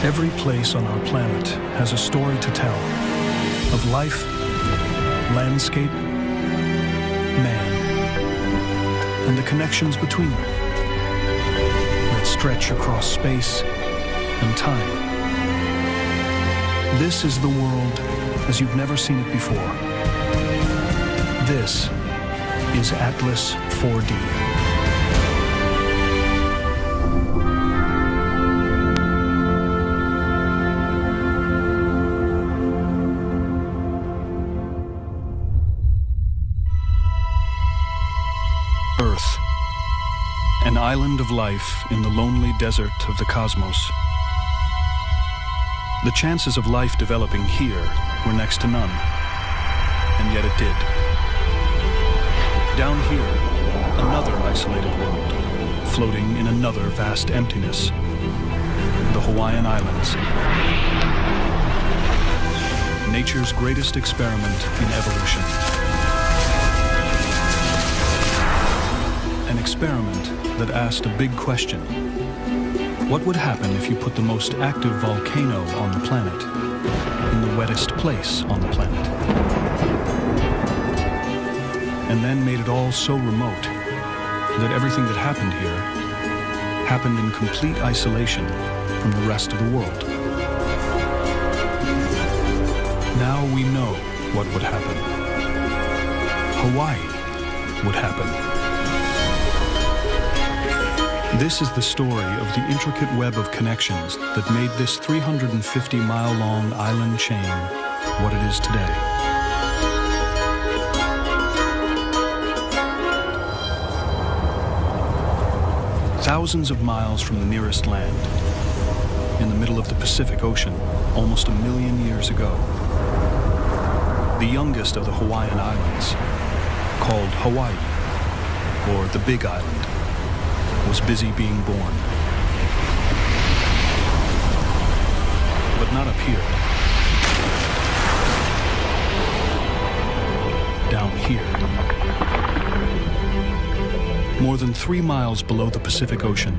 Every place on our planet has a story to tell of life, landscape, man, and the connections between them that stretch across space and time. This is the world as you've never seen it before. This is Atlas 4D. Earth, an island of life in the lonely desert of the cosmos. The chances of life developing here were next to none, and yet it did. Down here, another isolated world, floating in another vast emptiness, the Hawaiian Islands. Nature's greatest experiment in evolution. An experiment that asked a big question. What would happen if you put the most active volcano on the planet in the wettest place on the planet? And then made it all so remote that everything that happened here happened in complete isolation from the rest of the world. Now we know what would happen. Hawaii would happen. This is the story of the intricate web of connections that made this 350-mile-long island chain what it is today. Thousands of miles from the nearest land, in the middle of the Pacific Ocean, almost 1 million years ago, the youngest of the Hawaiian Islands, called Hawaii, or the Big Island, was busy being born. But not up here. Down here. More than 3 miles below the Pacific Ocean,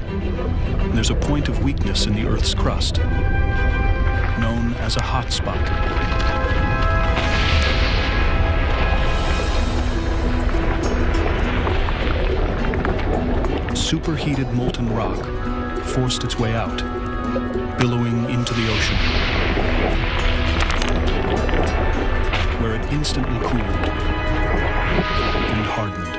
there's a point of weakness in the Earth's crust, known as a hot spot. Superheated molten rock forced its way out, billowing into the ocean, where it instantly cooled and hardened.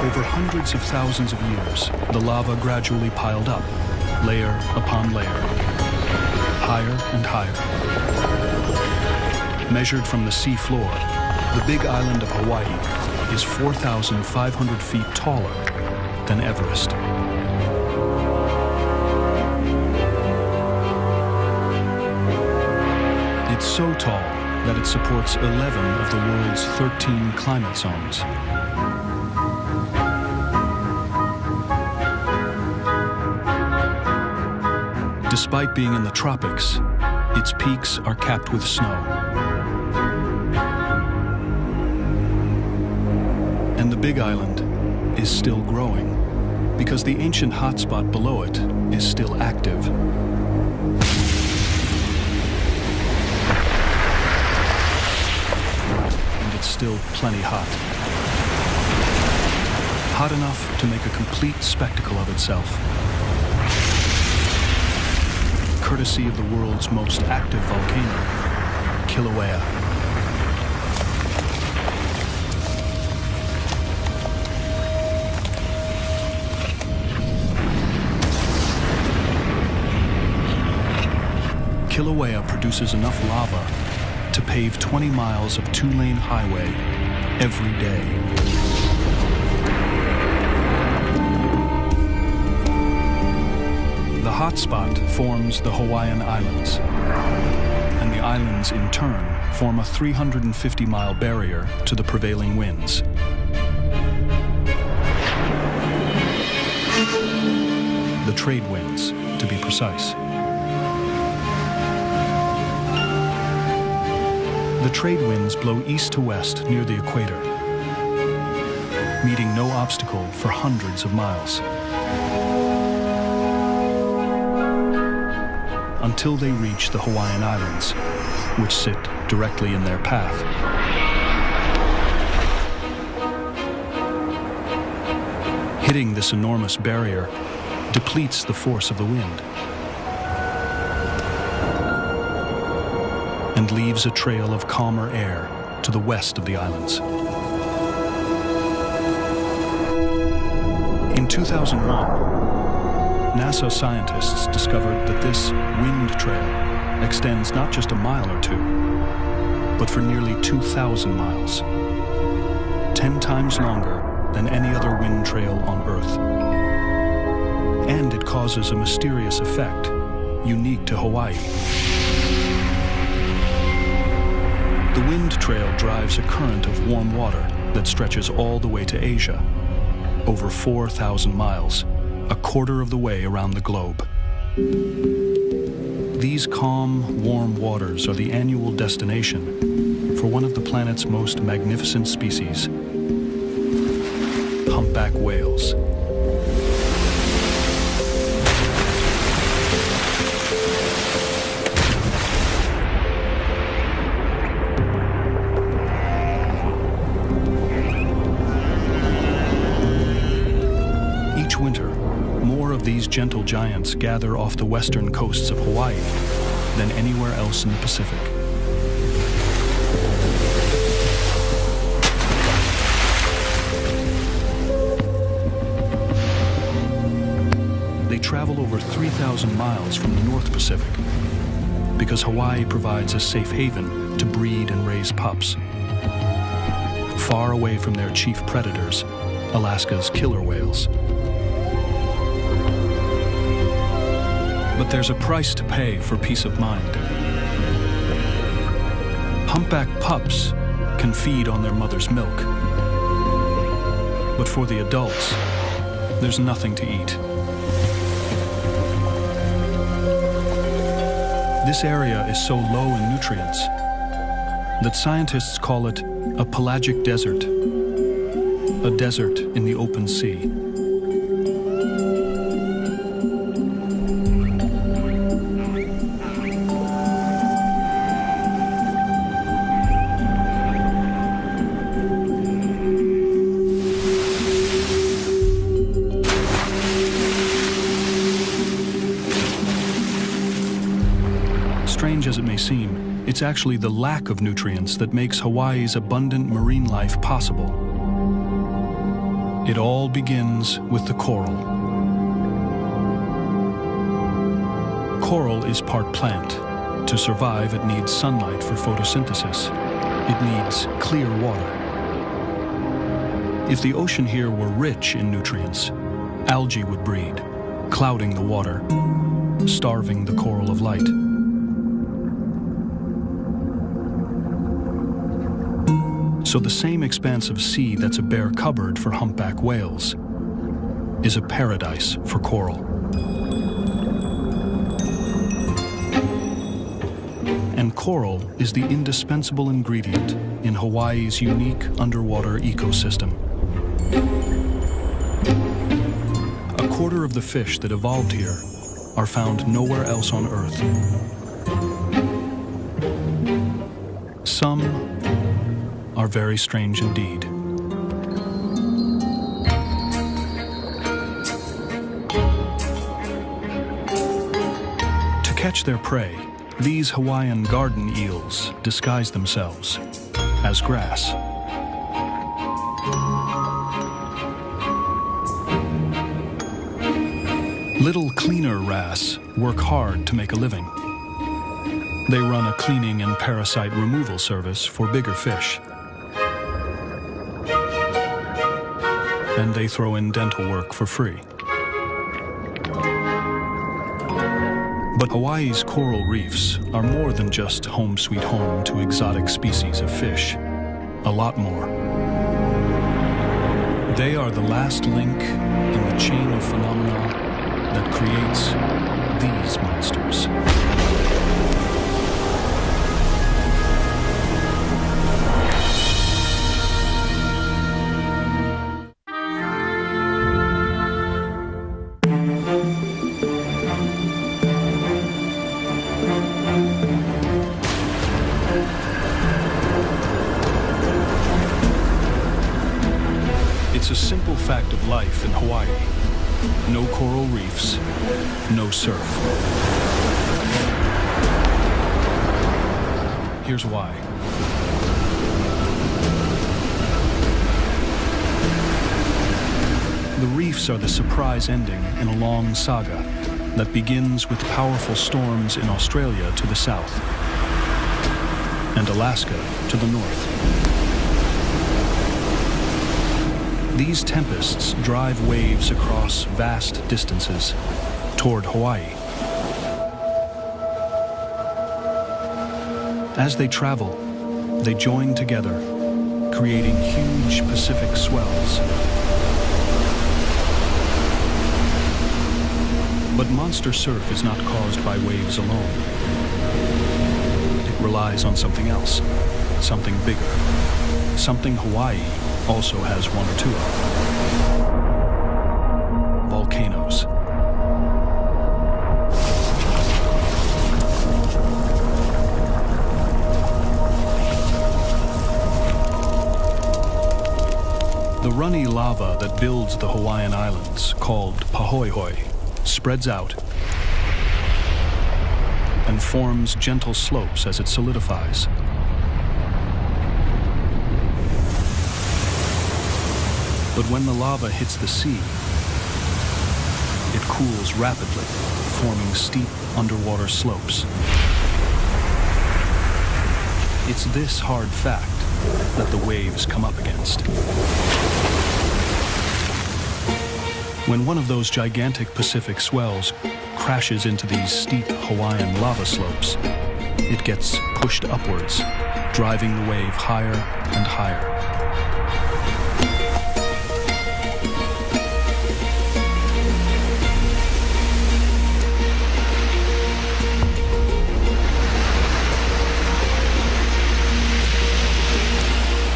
Over hundreds of thousands of years, the lava gradually piled up, layer upon layer, higher and higher. Measured from the sea floor, the Big Island of Hawaii is 4,500 feet taller than Everest. It's so tall that it supports 11 of the world's 13 climate zones. Despite being in the tropics, its peaks are capped with snow. And the Big Island is still growing because the ancient hotspot below it is still active. And it's still plenty hot. Hot enough to make a complete spectacle of itself. Courtesy of the world's most active volcano, Kilauea. Kilauea produces enough lava to pave 20 miles of 2-lane highway every day. The hotspot forms the Hawaiian Islands, and the islands in turn form a 350-mile barrier to the prevailing winds. The trade winds, to be precise. The trade winds blow east to west near the equator, meeting no obstacle for hundreds of miles, until they reach the Hawaiian Islands, which sit directly in their path. Hitting this enormous barrier depletes the force of the wind and leaves a trail of calmer air to the west of the islands. In 2001, NASA scientists discovered that this wind trail extends not just a mile or two, but for nearly 2,000 miles, 10 times longer than any other wind trail on Earth. And it causes a mysterious effect unique to Hawaii. The wind trail drives a current of warm water that stretches all the way to Asia, over 4,000 miles, a quarter of the way around the globe. These calm, warm waters are the annual destination for one of the planet's most magnificent species, humpback whales. Each winter, more of these gentle giants gather off the western coasts of Hawaii than anywhere else in the Pacific. They travel over 3,000 miles from the North Pacific because Hawaii provides a safe haven to breed and raise pups, far away from their chief predators, Alaska's killer whales. But there's a price to pay for peace of mind. Humpback pups can feed on their mother's milk, but for the adults, there's nothing to eat. This area is so low in nutrients that scientists call it a pelagic desert, a desert in the open sea. Strange as it may seem, it's actually the lack of nutrients that makes Hawaii's abundant marine life possible. It all begins with the coral. Coral is part plant. To survive, it needs sunlight for photosynthesis. It needs clear water. If the ocean here were rich in nutrients, algae would breed, clouding the water, starving the coral of light. So the same expanse of sea that's a bare cupboard for humpback whales is a paradise for coral. And coral is the indispensable ingredient in Hawaii's unique underwater ecosystem. A quarter of the fish that evolved here are found nowhere else on Earth. Some are very strange indeed. To catch their prey, these Hawaiian garden eels disguise themselves as grass. Little cleaner wrasse work hard to make a living. They run a cleaning and parasite removal service for bigger fish. And they throw in dental work for free. But Hawaii's coral reefs are more than just home sweet home to exotic species of fish. A lot more. They are the last link in the chain of phenomena that creates these monsters. life in Hawaii. No coral reefs, no surf. Here's why. The reefs are the surprise ending in a long saga that begins with powerful storms in Australia to the south and Alaska to the north. These tempests drive waves across vast distances toward Hawaii. As they travel, they join together, creating huge Pacific swells. But monster surf is not caused by waves alone. It relies on something else, something bigger, something Hawaii also has one or two of. Volcanoes. The runny lava that builds the Hawaiian Islands, called pahoehoe, spreads out and forms gentle slopes as it solidifies. But when the lava hits the sea, it cools rapidly, forming steep underwater slopes. It's this hard fact that the waves come up against. When one of those gigantic Pacific swells crashes into these steep Hawaiian lava slopes, it gets pushed upwards, driving the wave higher and higher.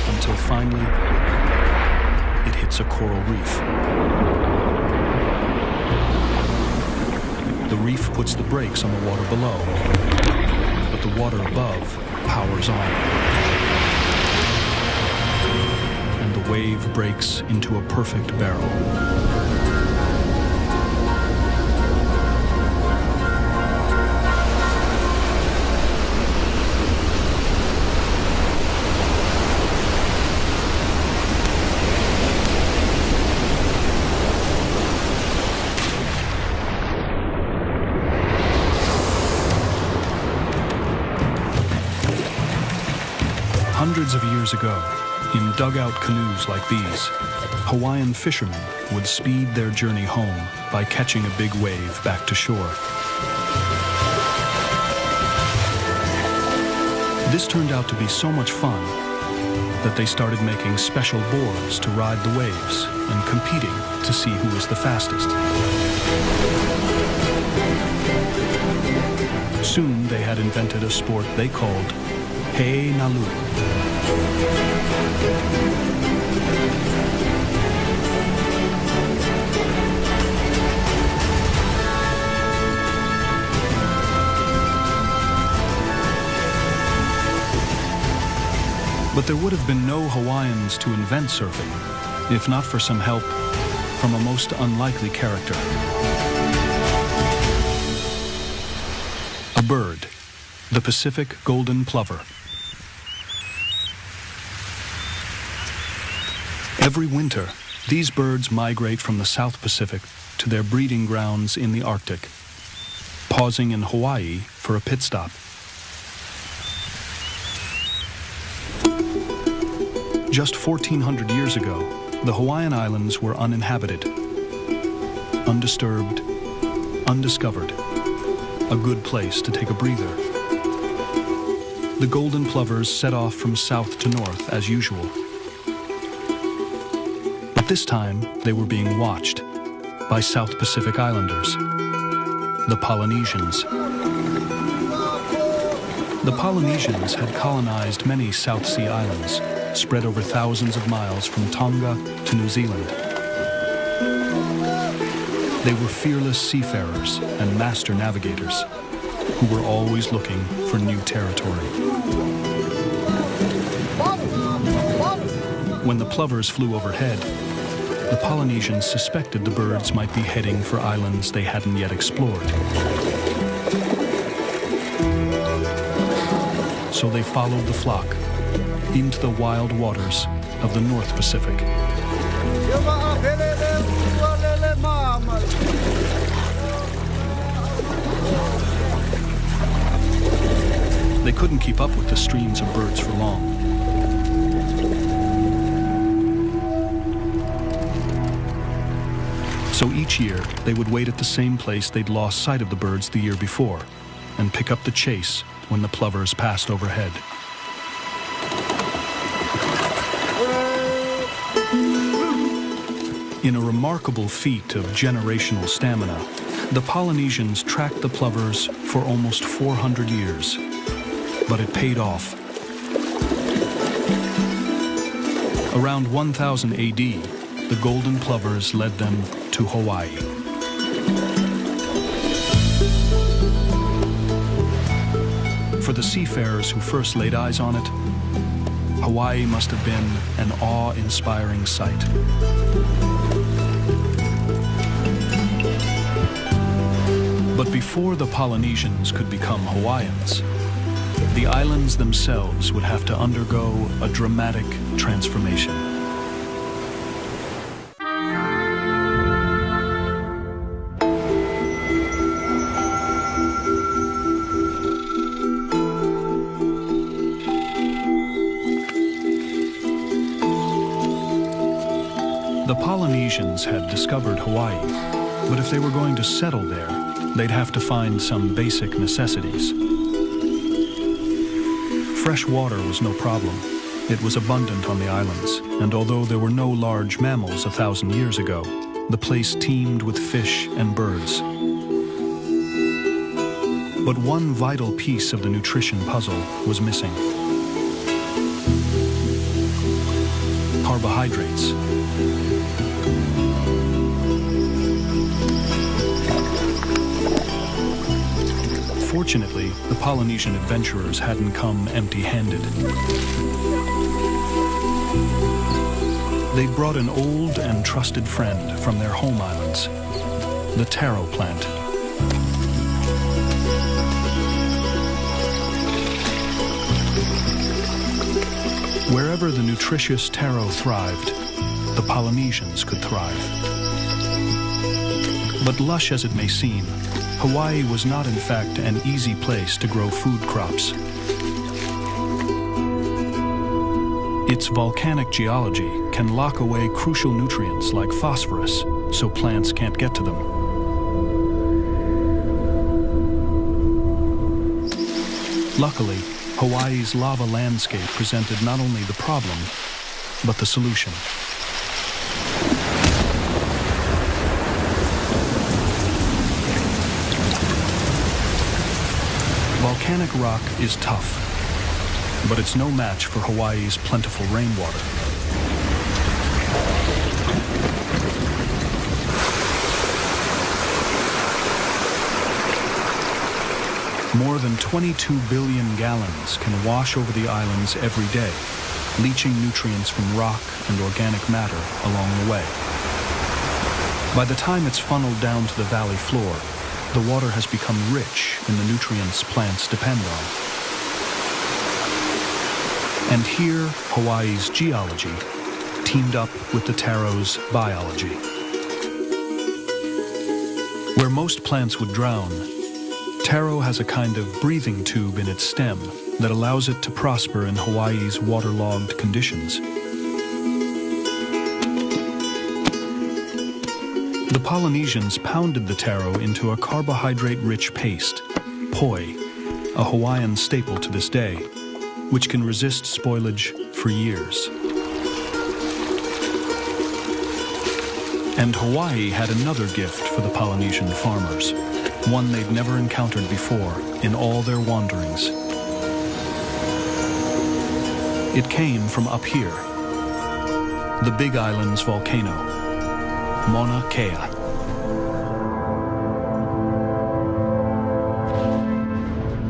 Until finally, it hits a coral reef. The reef puts the brakes on the water below, but the water above powers on. And the wave breaks into a perfect barrel. Hundreds of years ago, in dugout canoes like these, Hawaiian fishermen would speed their journey home by catching a big wave back to shore. This turned out to be so much fun that they started making special boards to ride the waves and competing to see who was the fastest. Soon they had invented a sport they called He Nalu. But there would have been no Hawaiians to invent surfing, if not for some help from a most unlikely character. A bird, the Pacific golden plover. Every winter, these birds migrate from the South Pacific to their breeding grounds in the Arctic, pausing in Hawaii for a pit stop. Just 1,400 years ago, the Hawaiian Islands were uninhabited, undisturbed, undiscovered, a good place to take a breather. The golden plovers set off from south to north as usual. But this time, they were being watched by South Pacific Islanders, the Polynesians. The Polynesians had colonized many South Sea islands, spread over thousands of miles from Tonga to New Zealand. They were fearless seafarers and master navigators who were always looking for new territory. When the plovers flew overhead, the Polynesians suspected the birds might be heading for islands they hadn't yet explored. So they followed the flock into the wild waters of the North Pacific. They couldn't keep up with the streams of birds for long. So each year, they would wait at the same place they'd lost sight of the birds the year before and pick up the chase when the plovers passed overhead. In a remarkable feat of generational stamina, the Polynesians tracked the plovers for almost 400 years, but it paid off. Around 1000 AD, the golden plovers led them to Hawaii. For the seafarers who first laid eyes on it, Hawaii must have been an awe-inspiring sight. But before the Polynesians could become Hawaiians, the islands themselves would have to undergo a dramatic transformation. The Polynesians had discovered Hawaii, but if they were going to settle there, they'd have to find some basic necessities. Fresh water was no problem. It was abundant on the islands, and although there were no large mammals 1,000 years ago, the place teemed with fish and birds. But one vital piece of the nutrition puzzle was missing: carbohydrates. Fortunately, the Polynesian adventurers hadn't come empty-handed. They'd brought an old and trusted friend from their home islands, the taro plant. Wherever the nutritious taro thrived, the Polynesians could thrive. But lush as it may seem, Hawaii was not in fact an easy place to grow food crops. Its volcanic geology can lock away crucial nutrients like phosphorus, so plants can't get to them. Luckily, Hawaii's lava landscape presented not only the problem, but the solution. Volcanic rock is tough, but it's no match for Hawaii's plentiful rainwater. More than 22 billion gallons can wash over the islands every day, leaching nutrients from rock and organic matter along the way. By the time it's funneled down to the valley floor, the water has become rich in the nutrients plants depend on. And here, Hawaii's geology teamed up with the taro's biology. Where most plants would drown, taro has a kind of breathing tube in its stem that allows it to prosper in Hawaii's waterlogged conditions. The Polynesians pounded the taro into a carbohydrate-rich paste, poi, a Hawaiian staple to this day, which can resist spoilage for years. And Hawaii had another gift for the Polynesian farmers, one they'd never encountered before in all their wanderings. It came from up here, the Big Island's volcano, Mauna Kea.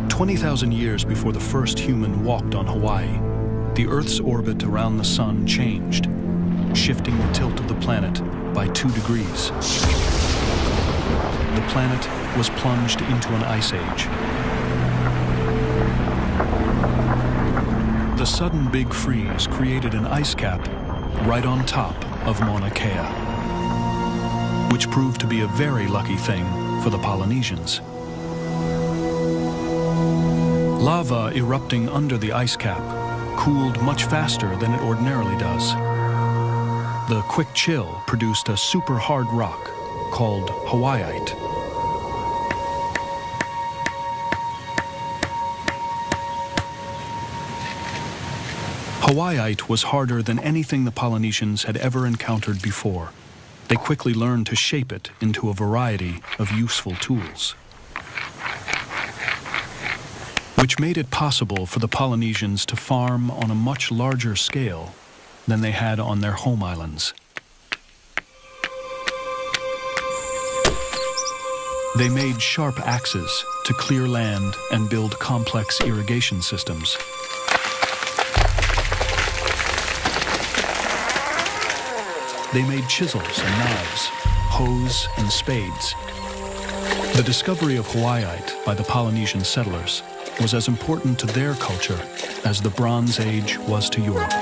"20,000 years before the first human walked on Hawaii, the Earth's orbit around the sun changed, shifting the tilt of the planet by 2 degrees. The planet was plunged into an ice age. The sudden big freeze created an ice cap right on top of Mauna Kea, which proved to be a very lucky thing for the Polynesians. Lava erupting under the ice cap cooled much faster than it ordinarily does. The quick chill produced a super hard rock called Hawaiiite. Hawaiiite was harder than anything the Polynesians had ever encountered before. They quickly learned to shape it into a variety of useful tools, which made it possible for the Polynesians to farm on a much larger scale than they had on their home islands. They made sharp axes to clear land and build complex irrigation systems. They made chisels and knives, hoes and spades. The discovery of Hawaiiite by the Polynesian settlers was as important to their culture as the Bronze Age was to Europe.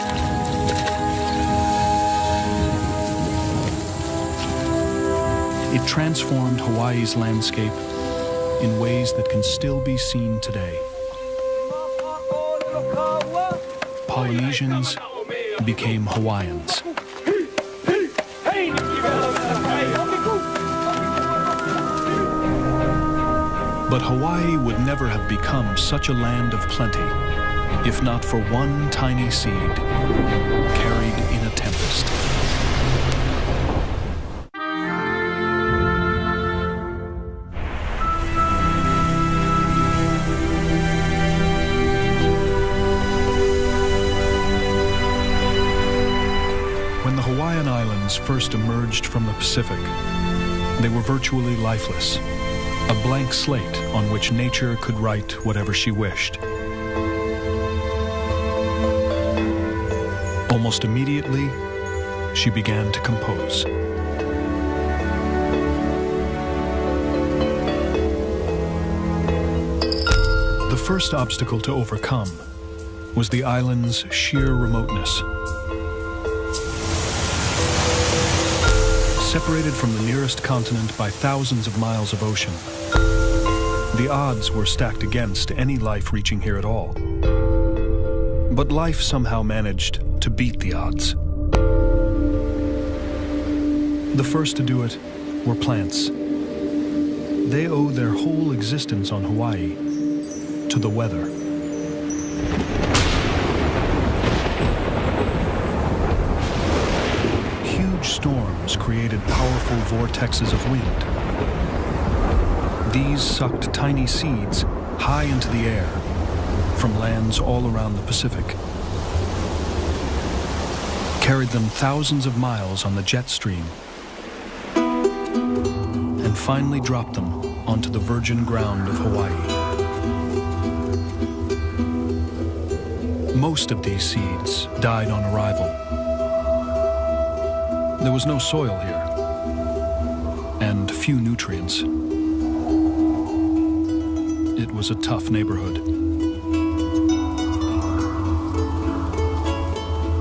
It transformed Hawaii's landscape in ways that can still be seen today. Polynesians became Hawaiians. But Hawaii would never have become such a land of plenty if not for one tiny seed carried in a tempest. When the Hawaiian Islands first emerged from the Pacific, they were virtually lifeless. A blank slate on which nature could write whatever she wished. Almost immediately, she began to compose. The first obstacle to overcome was the island's sheer remoteness. Separated from the nearest continent by thousands of miles of ocean, the odds were stacked against any life reaching here at all. But life somehow managed to beat the odds. The first to do it were plants. They owe their whole existence on Hawaii to the weather. Huge storms created powerful vortexes of wind. These sucked tiny seeds high into the air from lands all around the Pacific, carried them thousands of miles on the jet stream, and finally dropped them onto the virgin ground of Hawaii. Most of these seeds died on arrival. There was no soil here, and few nutrients. It was a tough neighborhood.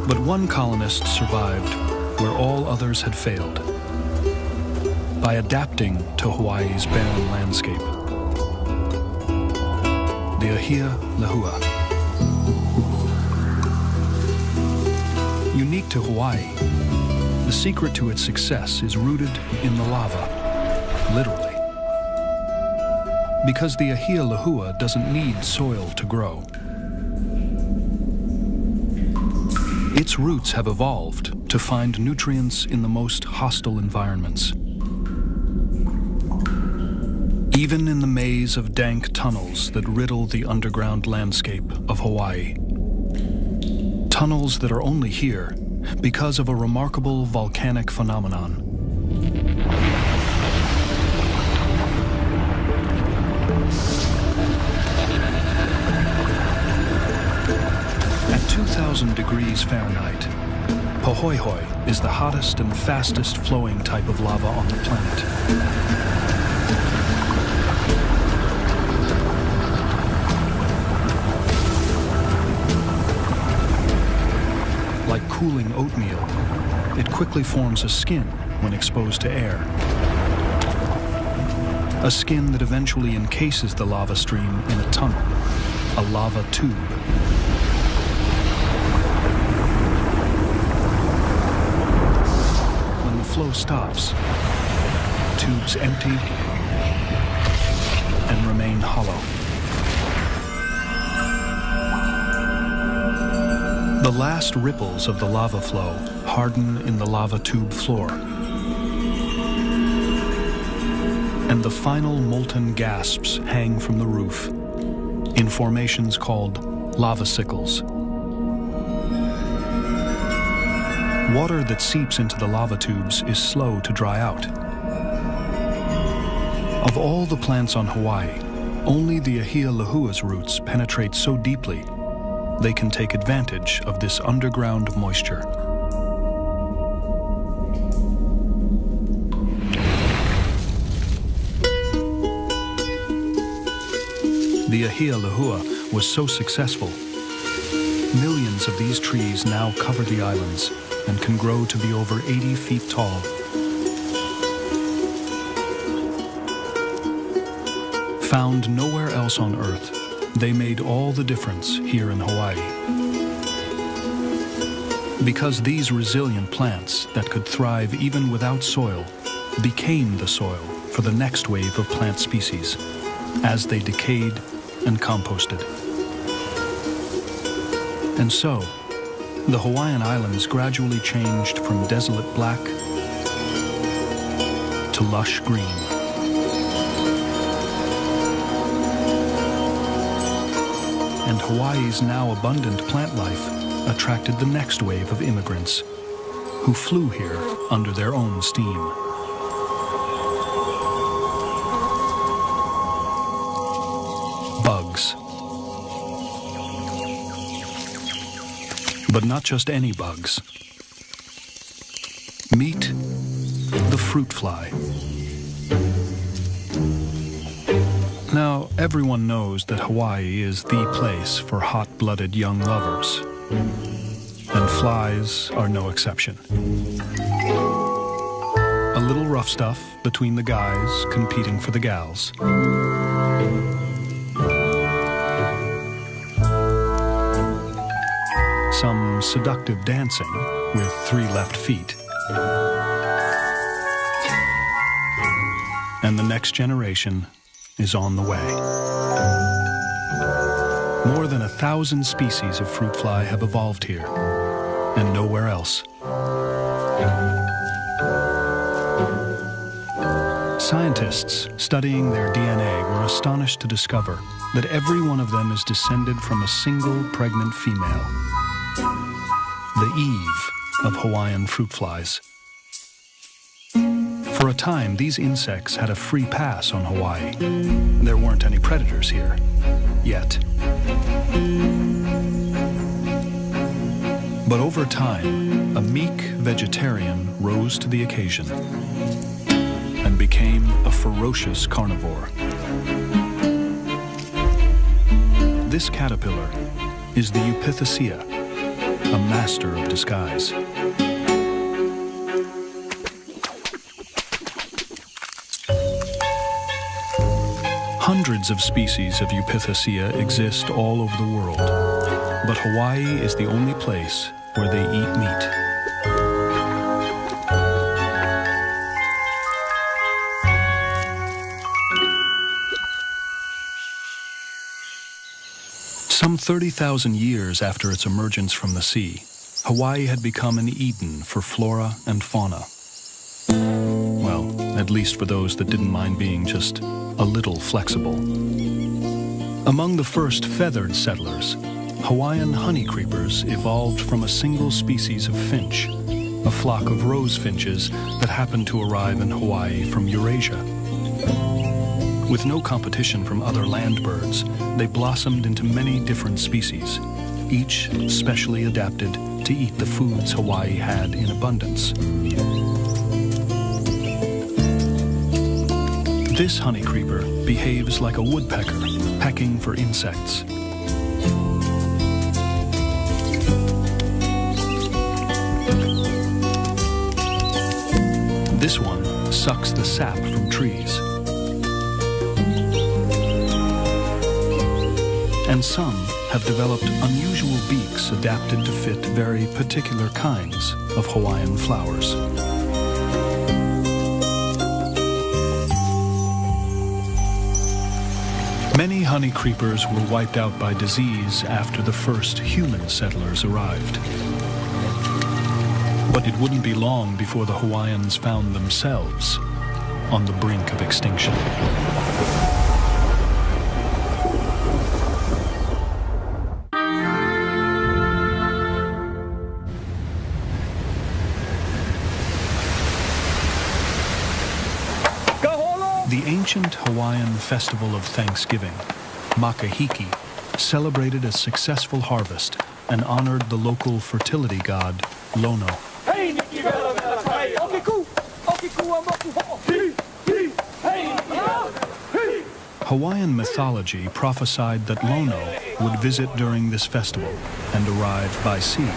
But one colonist survived where all others had failed, by adapting to Hawaii's barren landscape. The Ahia Lehua. Unique to Hawaii, the secret to its success is rooted in the lava, literally. Because the Ahia Lehua doesn't need soil to grow. Its roots have evolved to find nutrients in the most hostile environments. Even in the maze of dank tunnels that riddle the underground landscape of Hawaii. Tunnels that are only here because of a remarkable volcanic phenomenon. At 2,000 degrees Fahrenheit, Pohoihoi is the hottest and fastest flowing type of lava on the planet. Like cooling oatmeal, it quickly forms a skin when exposed to air. A skin that eventually encases the lava stream in a tunnel, a lava tube. When the flow stops, tubes empty and remain hollow. The last ripples of the lava flow harden in the lava tube floor. And the final molten gasps hang from the roof in formations called lava sickles. Water that seeps into the lava tubes is slow to dry out. Of all the plants on Hawaii, only the ahia lahua's roots penetrate so deeply they can take advantage of this underground moisture. The ahia lahua was so successful, millions of these trees now cover the islands and can grow to be over 80 feet tall. Found nowhere else on Earth, they made all the difference here in Hawaii. Because these resilient plants that could thrive even without soil became the soil for the next wave of plant species as they decayed and composted. And so, the Hawaiian Islands gradually changed from desolate black to lush green. And Hawaii's now abundant plant life attracted the next wave of immigrants who flew here under their own steam. Bugs. But not just any bugs. Meet the fruit fly. Now, everyone knows that Hawaii is the place for hot-blooded young lovers, and flies are no exception. A little rough stuff between the guys competing for the gals. Some seductive dancing with 3 left feet. And the next generation is on the way. More than 1,000 species of fruit fly have evolved here, and nowhere else. Scientists studying their DNA were astonished to discover that every one of them is descended from a single pregnant female, the Eve of Hawaiian fruit flies. For a time, these insects had a free pass on Hawaii. There weren't any predators here, yet. But over time, a meek vegetarian rose to the occasion and became a ferocious carnivore. This caterpillar is the Eupithecia, a master of disguise. Hundreds of species of Eupithecia exist all over the world, but Hawaii is the only place where they eat meat. Some 30,000 years after its emergence from the sea, Hawaii had become an Eden for flora and fauna. Well, at least for those that didn't mind being just a little flexible. Among the first feathered settlers, Hawaiian honey creepers evolved from a single species of finch, a flock of rose finches that happened to arrive in Hawaii from Eurasia. With no competition from other land birds, they blossomed into many different species, each specially adapted to eat the foods Hawaii had in abundance. This honey creeper behaves like a woodpecker, pecking for insects. This one sucks the sap from trees. And some have developed unusual beaks adapted to fit very particular kinds of Hawaiian flowers. Many honey creepers were wiped out by disease after the first human settlers arrived. But it wouldn't be long before the Hawaiians found themselves on the brink of extinction. The ancient Hawaiian festival of Thanksgiving, Makahiki, celebrated a successful harvest and honored the local fertility god, Lono. Hawaiian mythology prophesied that Lono would visit during this festival and arrive by sea.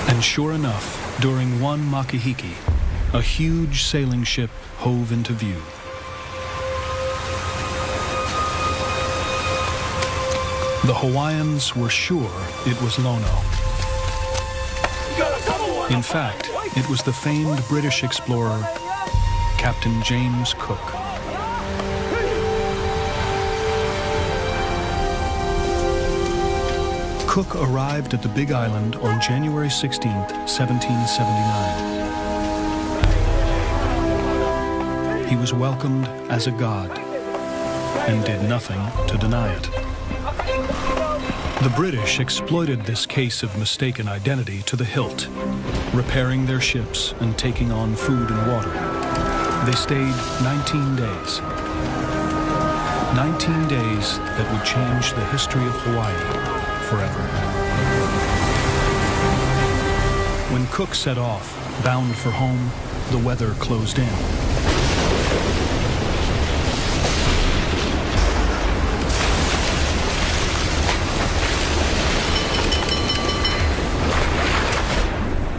And sure enough, during one Makahiki, a huge sailing ship hove into view. The Hawaiians were sure it was Lono. In fact, it was the famed British explorer, Captain James Cook. Cook arrived at the Big Island on January 16, 1779. He was welcomed as a god and did nothing to deny it. The British exploited this case of mistaken identity to the hilt, repairing their ships and taking on food and water. They stayed 19 days. 19 days that would change the history of Hawaii forever. When Cook set off, bound for home, the weather closed in.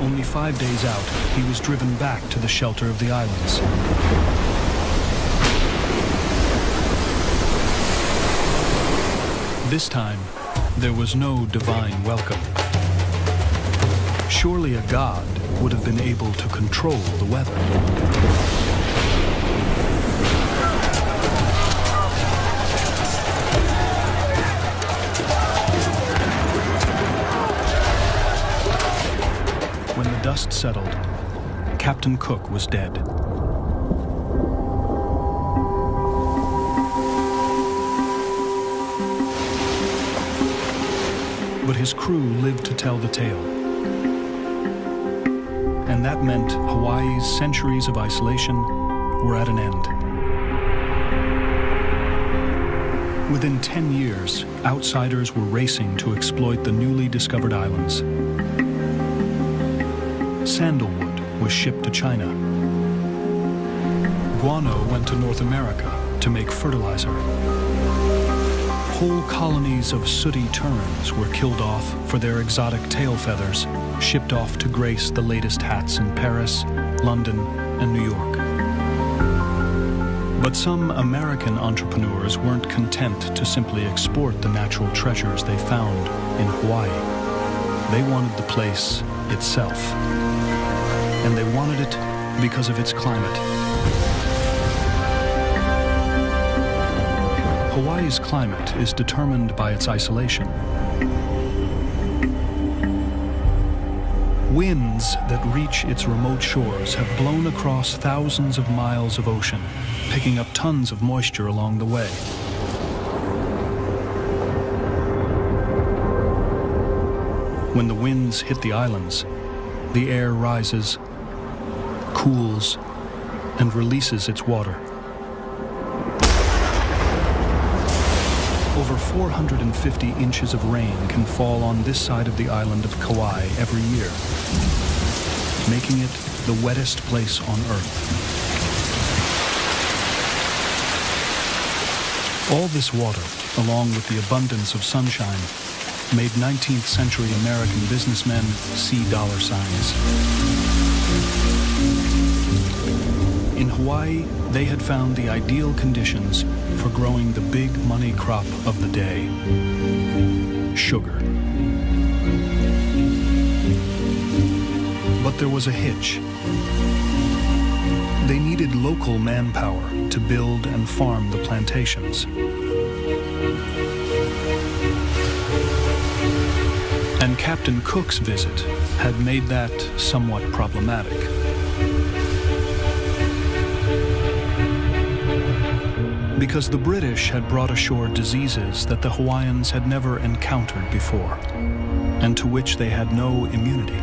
Only 5 days out, he was driven back to the shelter of the islands. This time, there was no divine welcome. Surely a god would have been able to control the weather. When the dust settled, Captain Cook was dead. But his crew lived to tell the tale. And that meant Hawaii's centuries of isolation were at an end. Within 10 years, outsiders were racing to exploit the newly discovered islands. Sandalwood was shipped to China. Guano went to North America to make fertilizer. Whole colonies of sooty terns were killed off for their exotic tail feathers, shipped off to grace the latest hats in Paris, London, and New York. But some American entrepreneurs weren't content to simply export the natural treasures they found in Hawaii. They wanted the place itself. And they wanted it because of its climate. Hawaii's climate is determined by its isolation. Winds that reach its remote shores have blown across thousands of miles of ocean, picking up tons of moisture along the way. When the winds hit the islands, the air rises, cools, and releases its water. Over 450 inches of rain can fall on this side of the island of Kauai every year, making it the wettest place on Earth. All this water, along with the abundance of sunshine, made 19th century American businessmen see dollar signs. In Hawaii, they had found the ideal conditions for growing the big money crop of the day: sugar. But there was a hitch. They needed local manpower to build and farm the plantations. And Captain Cook's visit had made that somewhat problematic. Because the British had brought ashore diseases that the Hawaiians had never encountered before, and to which they had no immunity.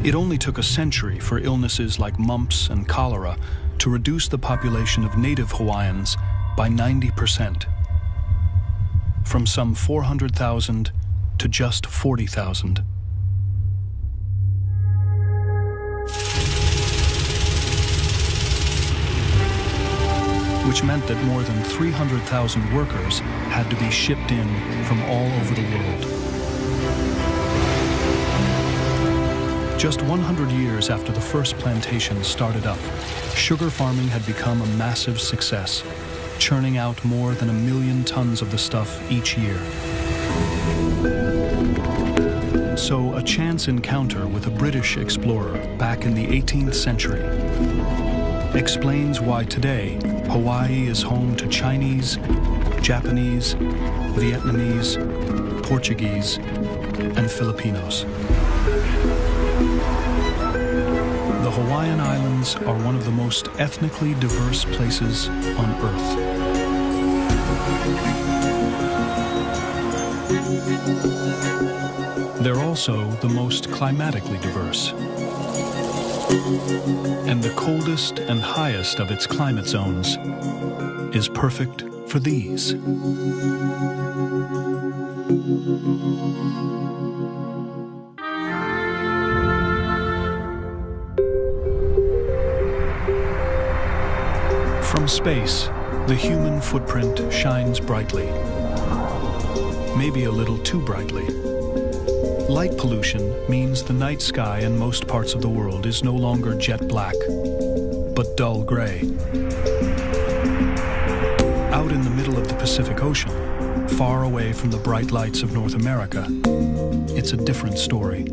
It only took a century for illnesses like mumps and cholera to reduce the population of native Hawaiians by 90%, from some 400,000 to just 40,000. Which meant that more than 300,000 workers had to be shipped in from all over the world. Just 100 years after the first plantations started up, sugar farming had become a massive success, churning out more than 1 million tons of the stuff each year. So a chance encounter with a British explorer back in the 18th century explains why today Hawaii is home to Chinese, Japanese, Vietnamese, Portuguese, and Filipinos. The Hawaiian Islands are one of the most ethnically diverse places on Earth. They're also the most climatically diverse. And the coldest and highest of its climate zones is perfect for these. From space, the human footprint shines brightly, maybe a little too brightly. Light pollution means the night sky in most parts of the world is no longer jet black, but dull gray. Out in the middle of the Pacific Ocean, far away from the bright lights of North America, it's a different story.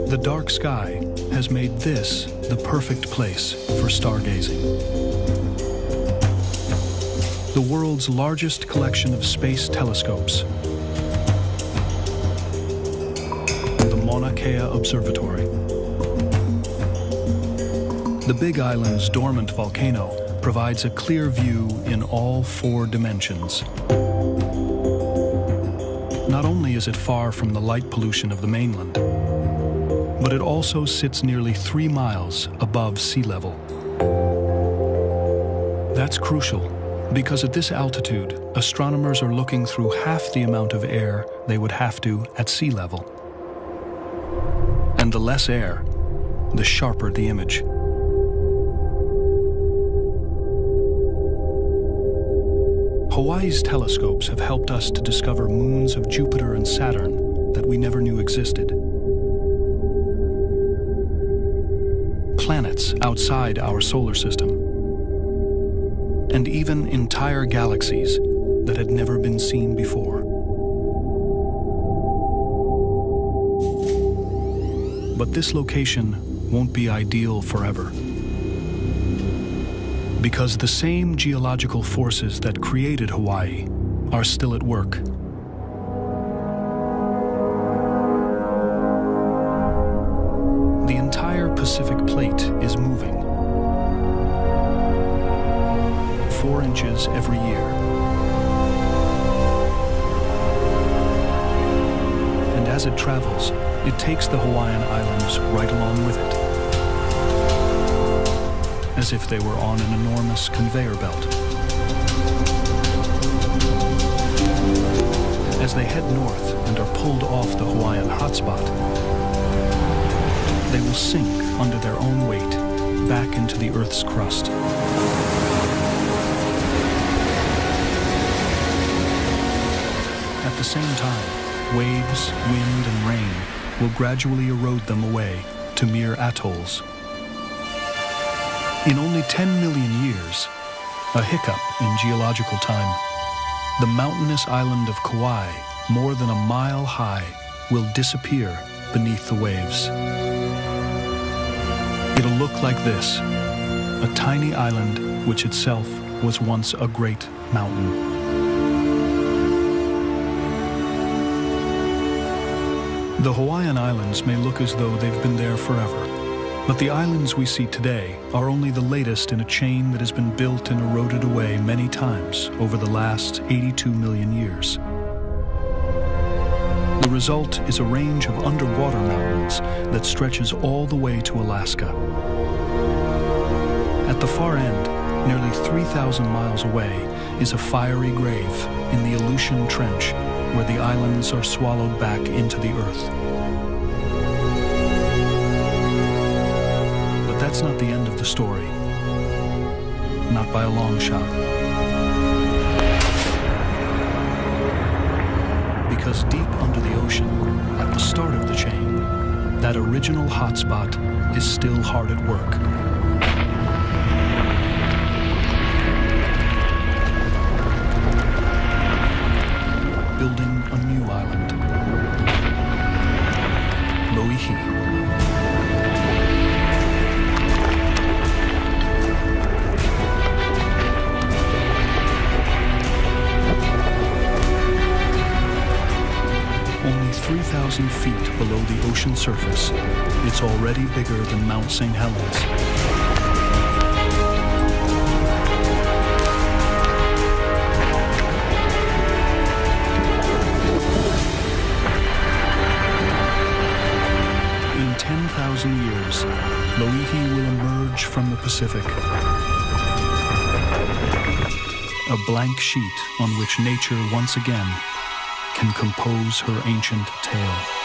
The dark sky has made this the perfect place for stargazing. The world's largest collection of space telescopes, the Mauna Kea Observatory. The Big Island's dormant volcano provides a clear view in all 4 dimensions. Not only is it far from the light pollution of the mainland, but it also sits nearly 3 miles above sea level. That's crucial, because at this altitude, astronomers are looking through half the amount of air they would have to at sea level. And the less air, the sharper the image. Hawaii's telescopes have helped us to discover moons of Jupiter and Saturn that we never knew existed. Planets outside our solar system. And even entire galaxies that had never been seen before. But this location won't be ideal forever. Because the same geological forces that created Hawaii are still at work. The entire Pacific plate is moving. 4 inches every year. And as it travels, it takes the Hawaiian Islands right along with it. as if they were on an enormous conveyor belt. As they head north and are pulled off the Hawaiian hotspot, they will sink under their own weight back into the Earth's crust. At the same time, waves, wind, and rain will gradually erode them away to mere atolls. In only 10 million years, a hiccup in geological time, the mountainous island of Kauai, more than a mile high, will disappear beneath the waves. It'll look like this, a tiny island which itself was once a great mountain. The Hawaiian Islands may look as though they've been there forever, but the islands we see today are only the latest in a chain that has been built and eroded away many times over the last 82 million years. The result is a range of underwater mountains that stretches all the way to Alaska. At the far end, nearly 3,000 miles away, is a fiery grave in the Aleutian Trench, where the islands are swallowed back into the earth. But that's not the end of the story. Not by a long shot. Because deep under the ocean, at the start of the chain, that original hotspot is still hard at work. Building a new island. Loihi. Only 3,000 feet below the ocean surface, it's already bigger than Mount St. Helens. In 10,000 years, Loihi will emerge from the Pacific. A blank sheet on which nature once again can compose her ancient tale.